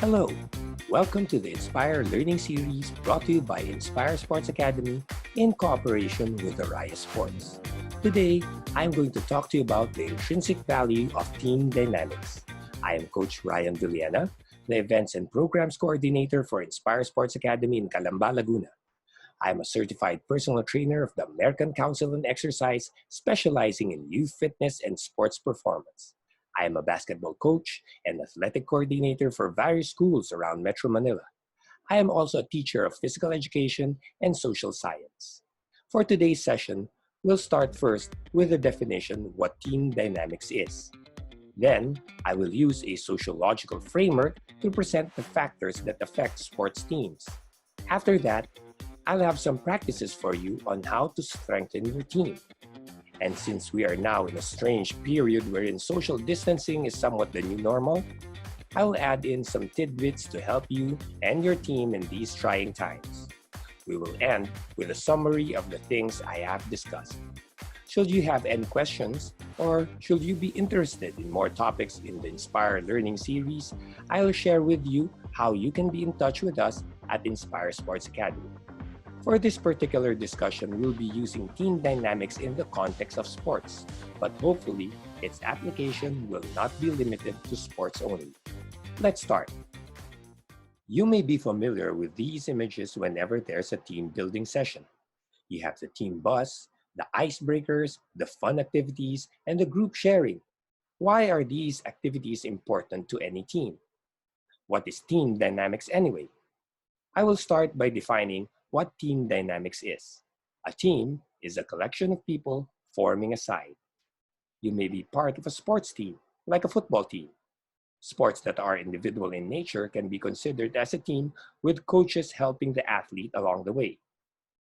Hello, welcome to the Inspire Learning Series brought to you by Inspire Sports Academy in cooperation with Araya Sports. Today, I'm going to talk to you about the intrinsic value of team dynamics. I am Coach Ryan Villena, the Events and Programs Coordinator for Inspire Sports Academy in Calamba, Laguna. I am a certified personal trainer of the American Council on Exercise, specializing in youth fitness and sports performance. I am a basketball coach and athletic coordinator for various schools around Metro Manila. I am also a teacher of physical education and social science. For today's session, we'll start first with the definition of what team dynamics is. Then, I will use a sociological framework to present the factors that affect sports teams. After that, I'll have some practices for you on how to strengthen your team. And since we are now in a strange period wherein social distancing is somewhat the new normal, I will add in some tidbits to help you and your team in these trying times. We will end with a summary of the things I have discussed. Should you have any questions, or should you be interested in more topics in the Inspire Learning series, I will share with you how you can be in touch with us at Inspire Sports Academy. For this particular discussion, we'll be using team dynamics in the context of sports, but hopefully, its application will not be limited to sports only. Let's start. You may be familiar with these images whenever there's a team building session. You have the team bus, the icebreakers, the fun activities, and the group sharing. Why are these activities important to any team? What is team dynamics anyway? I will start by defining what team dynamics is. A team is a collection of people forming a side. You may be part of a sports team, like a football team. Sports that are individual in nature can be considered as a team with coaches helping the athlete along the way.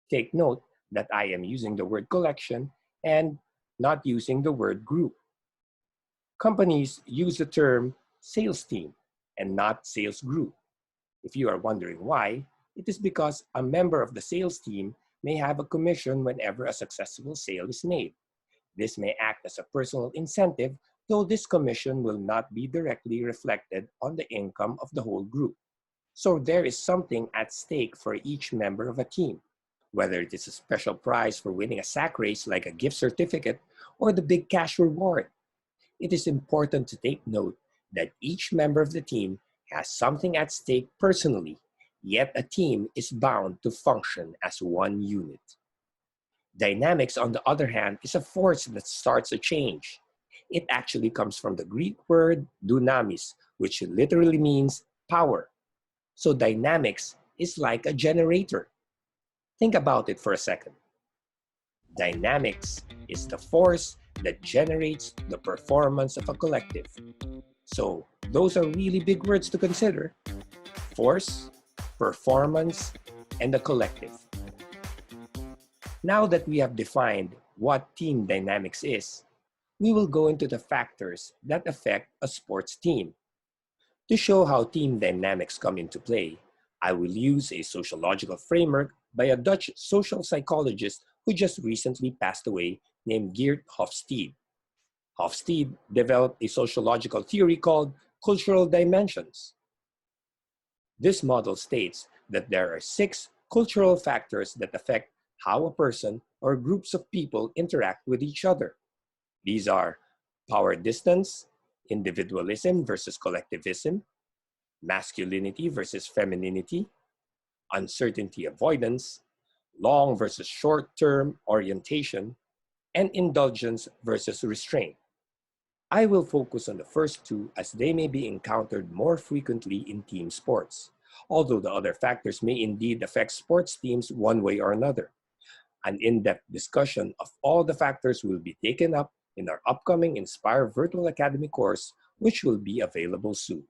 Take note that I am using the word collection and not using the word group. Companies use the term sales team and not sales group. If you are wondering why, it is because a member of the sales team may have a commission whenever a successful sale is made. This may act as a personal incentive, though this commission will not be directly reflected on the income of the whole group. So there is something at stake for each member of a team, whether it is a special prize for winning a sack race like a gift certificate or the big cash reward. It is important to take note that each member of the team has something at stake personally, yet a team is bound to function as one unit. Dynamics, on the other hand, is a force that starts a change. It actually comes from the Greek word dynamis, which literally means power. So dynamics is like a generator. Think about it for a second. Dynamics is the force that generates the performance of a collective. So those are really big words to consider. Force, performance, and the collective. Now that we have defined what team dynamics is, we will go into the factors that affect a sports team. To show how team dynamics come into play, I will use a sociological framework by a Dutch social psychologist who just recently passed away named Geert Hofstede. Hofstede developed a sociological theory called cultural dimensions. This model states that there are 6 cultural factors that affect how a person or groups of people interact with each other. These are power distance, individualism versus collectivism, masculinity versus femininity, uncertainty avoidance, long versus short-term orientation, and indulgence versus restraint. I will focus on the first 2 as they may be encountered more frequently in team sports, although the other factors may indeed affect sports teams one way or another. An in-depth discussion of all the factors will be taken up in our upcoming Inspire Virtual Academy course, which will be available soon.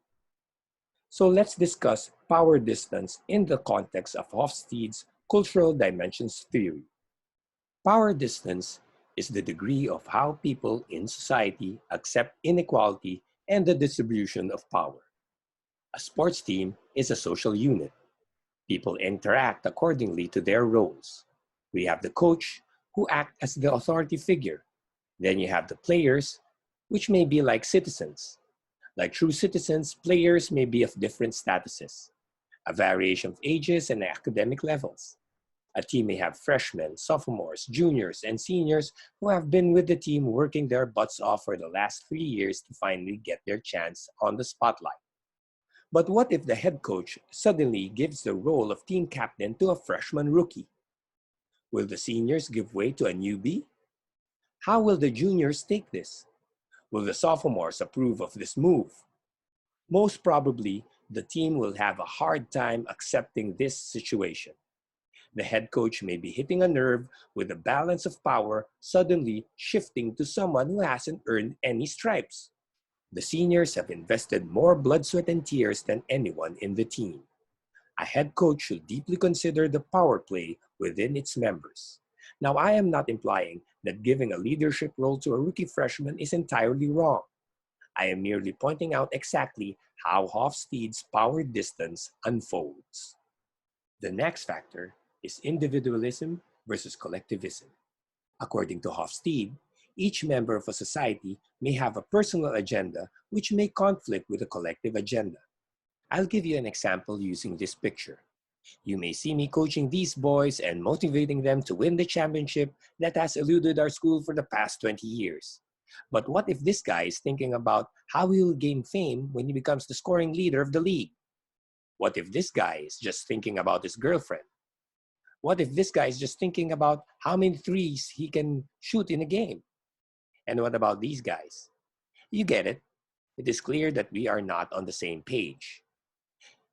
So let's discuss power distance in the context of Hofstede's cultural dimensions theory. Power distance is the degree of how people in society accept inequality and the distribution of power. A sports team is a social unit. People interact accordingly to their roles. We have the coach, who act as the authority figure. Then you have the players, which may be like citizens. Like true citizens, players may be of different statuses, a variation of ages and academic levels. A team may have freshmen, sophomores, juniors, and seniors who have been with the team working their butts off for the last 3 years to finally get their chance on the spotlight. But what if the head coach suddenly gives the role of team captain to a freshman rookie? Will the seniors give way to a newbie? How will the juniors take this? Will the sophomores approve of this move? Most probably, the team will have a hard time accepting this situation. The head coach may be hitting a nerve with the balance of power suddenly shifting to someone who hasn't earned any stripes. The seniors have invested more blood, sweat, and tears than anyone in the team. A head coach should deeply consider the power play within its members. Now, I am not implying that giving a leadership role to a rookie freshman is entirely wrong. I am merely pointing out exactly how Hofstede's power distance unfolds. The next factor is individualism versus collectivism. According to Hofstede, each member of a society may have a personal agenda which may conflict with a collective agenda. I'll give you an example using this picture. You may see me coaching these boys and motivating them to win the championship that has eluded our school for the past 20 years. But what if this guy is thinking about how he will gain fame when he becomes the scoring leader of the league? What if this guy is just thinking about his girlfriend? What if this guy is just thinking about how many threes he can shoot in a game? And what about these guys? You get it. It is clear that we are not on the same page.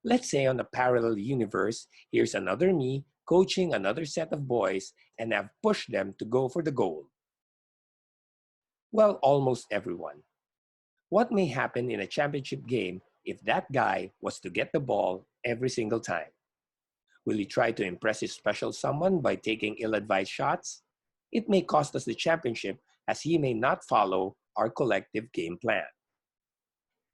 Let's say on a parallel universe, here's another me coaching another set of boys and have pushed them to go for the goal. Well, almost everyone. What may happen in a championship game if that guy was to get the ball every single time? Will he try to impress his special someone by taking ill-advised shots? It may cost us the championship as he may not follow our collective game plan.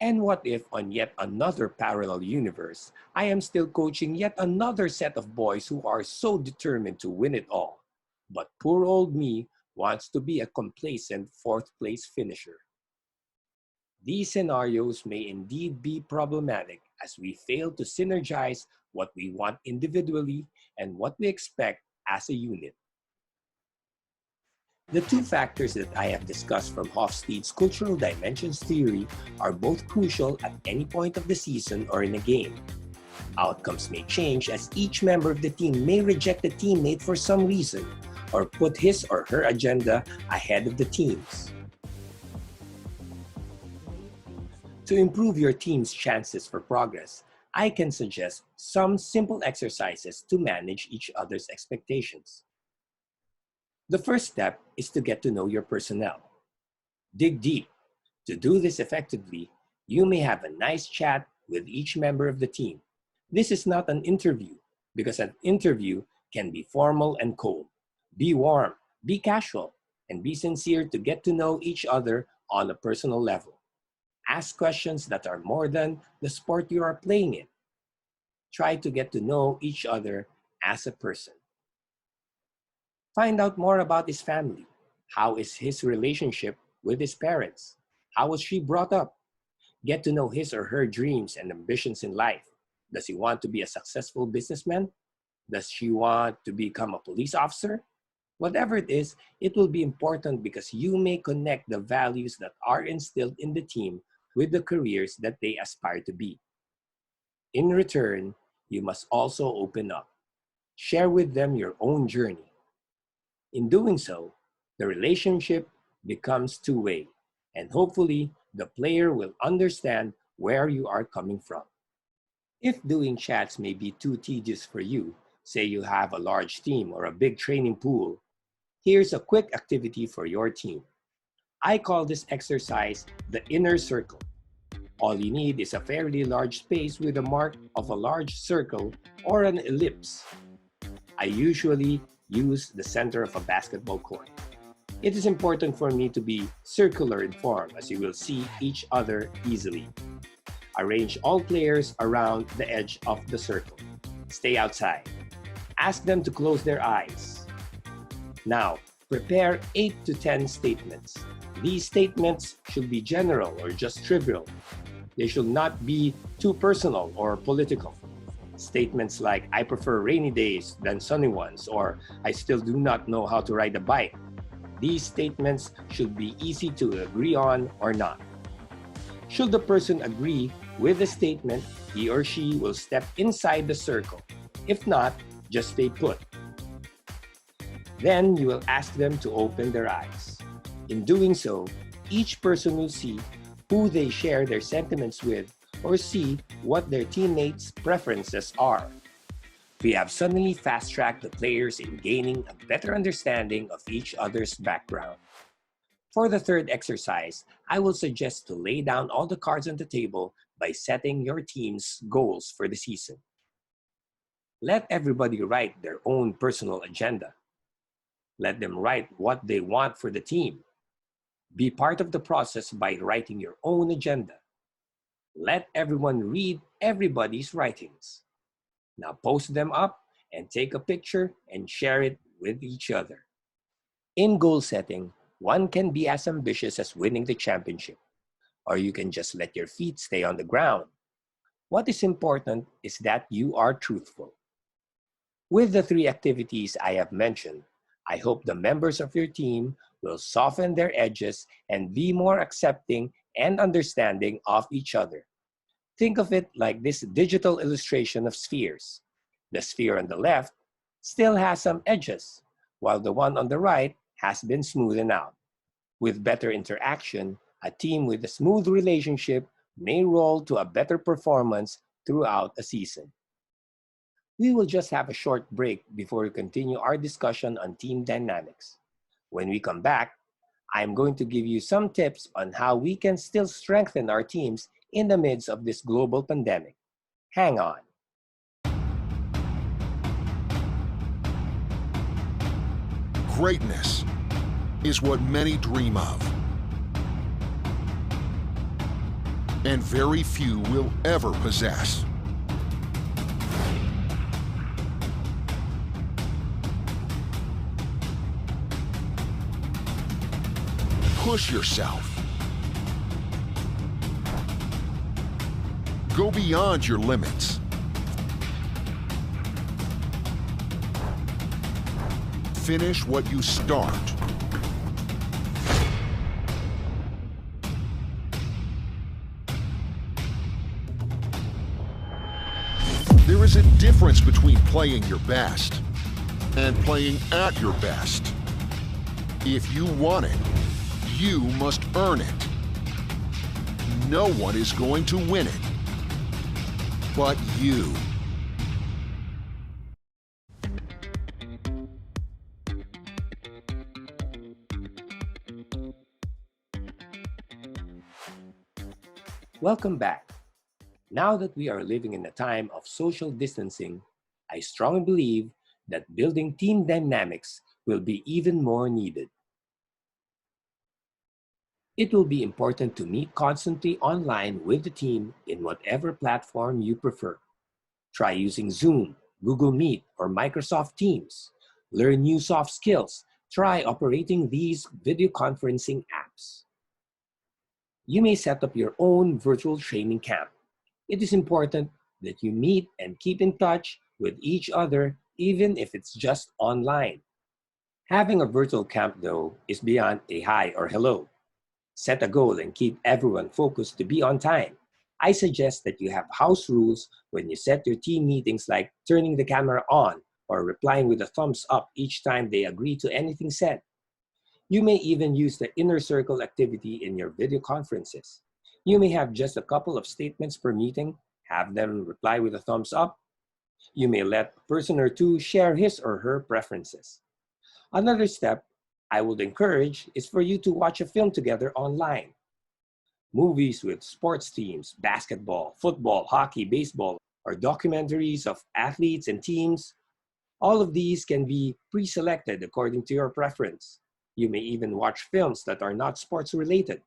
And what if on yet another parallel universe, I am still coaching yet another set of boys who are so determined to win it all, but poor old me wants to be a complacent fourth place finisher? These scenarios may indeed be problematic as we fail to synergize what we want individually and what we expect as a unit. The two factors that I have discussed from Hofstede's cultural dimensions theory are both crucial at any point of the season or in a game. Outcomes may change as each member of the team may reject a teammate for some reason or put his or her agenda ahead of the team's. To improve your team's chances for progress, I can suggest some simple exercises to manage each other's expectations. The first step is to get to know your personnel. Dig deep. To do this effectively, you may have a nice chat with each member of the team. This is not an interview, because an interview can be formal and cold. Be warm, be casual, and be sincere to get to know each other on a personal level. Ask questions that are more than the sport you are playing in. Try to get to know each other as a person. Find out more about his family. How is his relationship with his parents? How was she brought up? Get to know his or her dreams and ambitions in life. Does he want to be a successful businessman? Does she want to become a police officer? Whatever it is, it will be important because you may connect the values that are instilled in the team with the careers that they aspire to be. In return, you must also open up. Share with them your own journey. In doing so, the relationship becomes two-way, and hopefully the player will understand where you are coming from. If doing chats may be too tedious for you, say you have a large team or a big training pool, here's a quick activity for your team. I call this exercise the inner circle. All you need is a fairly large space with a mark of a large circle or an ellipse. I usually use the center of a basketball court. It is important for me to be circular in form as you will see each other easily. Arrange all players around the edge of the circle. Stay outside. Ask them to close their eyes. Now, prepare 8 to 10 statements. These statements should be general or just trivial. They should not be too personal or political. Statements like, I prefer rainy days than sunny ones, or I still do not know how to ride a bike. These statements should be easy to agree on or not. Should the person agree with the statement, he or she will step inside the circle. If not, just stay put. Then you will ask them to open their eyes. In doing so, each person will see who they share their sentiments with or see what their teammates' preferences are. We have suddenly fast-tracked the players in gaining a better understanding of each other's background. For the third exercise, I will suggest to lay down all the cards on the table by setting your team's goals for the season. Let everybody write their own personal agenda. Let them write what they want for the team. Be part of the process by writing your own agenda. Let everyone read everybody's writings. Now post them up and take a picture and share it with each other. In goal setting, one can be as ambitious as winning the championship, or you can just let your feet stay on the ground. What is important is that you are truthful. With the three activities I have mentioned, I hope the members of your team will soften their edges and be more accepting and understanding of each other. Think of it like this digital illustration of spheres. The sphere on the left still has some edges, while the one on the right has been smoothened out. With better interaction, a team with a smooth relationship may roll to a better performance throughout a season. We will just have a short break before we continue our discussion on team dynamics. When we come back, I'm going to give you some tips on how we can still strengthen our teams in the midst of this global pandemic. Hang on. Greatness is what many dream of, and very few will ever possess. Push yourself. Go beyond your limits. Finish what you start. There is a difference between playing your best and playing at your best. If you want it, you must earn it. No one is going to win it but you. Welcome back. Now that we are living in a time of social distancing, I strongly believe that building team dynamics will be even more needed. It will be important to meet constantly online with the team in whatever platform you prefer. Try using Zoom, Google Meet, or Microsoft Teams. Learn new soft skills. Try operating these video conferencing apps. You may set up your own virtual training camp. It is important that you meet and keep in touch with each other, even if it's just online. Having a virtual camp, though, is beyond a hi or hello. Set a goal and keep everyone focused to be on time. I suggest that you have house rules when you set your team meetings, like turning the camera on or replying with a thumbs up each time they agree to anything said. You may even use the inner circle activity in your video conferences. You may have just a couple of statements per meeting, have them reply with a thumbs up. You may let a person or two share his or her preferences. Another step I would encourage is for you to watch a film together online. Movies with sports teams, basketball, football, hockey, baseball, or documentaries of athletes and teams, all of these can be pre-selected according to your preference. You may even watch films that are not sports related.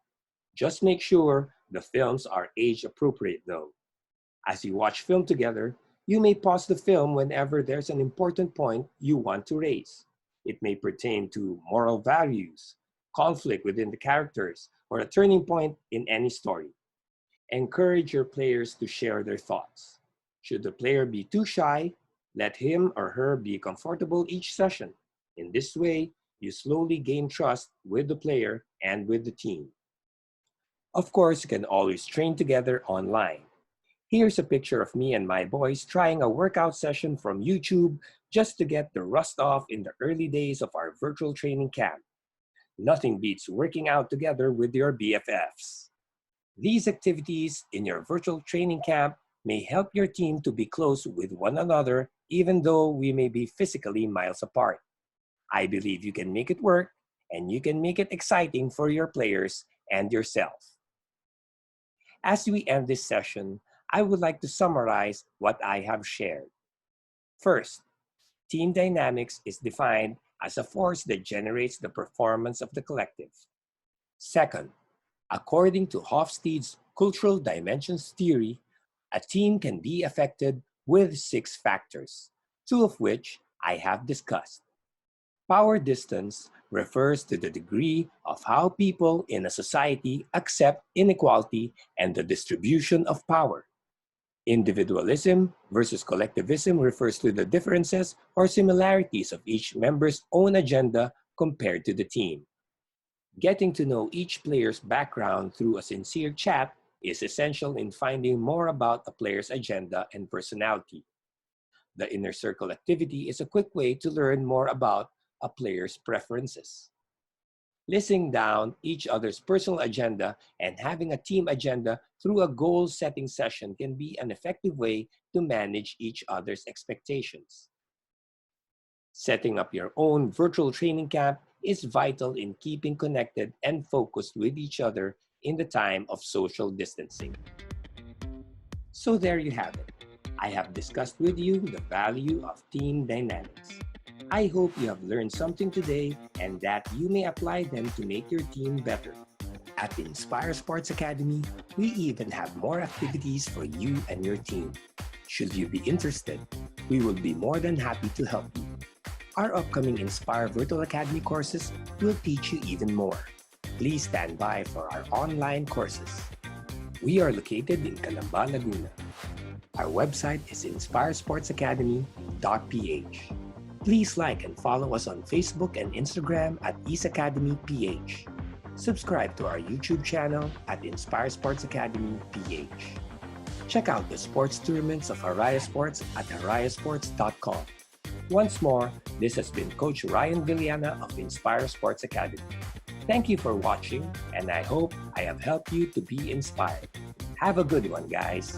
Just make sure the films are age appropriate though. As you watch film together, you may pause the film whenever there's an important point you want to raise. It may pertain to moral values, conflict within the characters, or a turning point in any story. Encourage your players to share their thoughts. Should the player be too shy, let him or her be comfortable each session. In this way, you slowly gain trust with the player and with the team. Of course, you can always train together online. Here's a picture of me and my boys trying a workout session from YouTube just to get the rust off in the early days of our virtual training camp. Nothing beats working out together with your BFFs. These activities in your virtual training camp may help your team to be close with one another even though we may be physically miles apart. I believe you can make it work and you can make it exciting for your players and yourself. As we end this session, I would like to summarize what I have shared. First, team dynamics is defined as a force that generates the performance of the collective. Second, according to Hofstede's cultural dimensions theory, a team can be affected with 6 factors, 2 of which I have discussed. Power distance refers to the degree of how people in a society accept inequality and the distribution of power. Individualism versus collectivism refers to the differences or similarities of each member's own agenda compared to the team. Getting to know each player's background through a sincere chat is essential in finding more about a player's agenda and personality. The inner circle activity is a quick way to learn more about a player's preferences. Listing down each other's personal agenda and having a team agenda through a goal-setting session can be an effective way to manage each other's expectations. Setting up your own virtual training camp is vital in keeping connected and focused with each other in the time of social distancing. So there you have it. I have discussed with you the value of team dynamics. I hope you have learned something today and that you may apply them to make your team better. At the Inspire Sports Academy, we even have more activities for you and your team. Should you be interested, we will be more than happy to help you. Our upcoming Inspire Virtual Academy courses will teach you even more. Please stand by for our online courses. We are located in Calamba, Laguna. Our website is inspiresportsacademy.ph. Please like and follow us on Facebook and Instagram at EaseAcademyPH. Subscribe to our YouTube channel at Inspire Sports Academy PH. Check out the sports tournaments of Haraya Sports at harayasports.com. Once more, this has been Coach Ryan Villena of Inspire Sports Academy. Thank you for watching, and I hope I have helped you to be inspired. Have a good one, guys.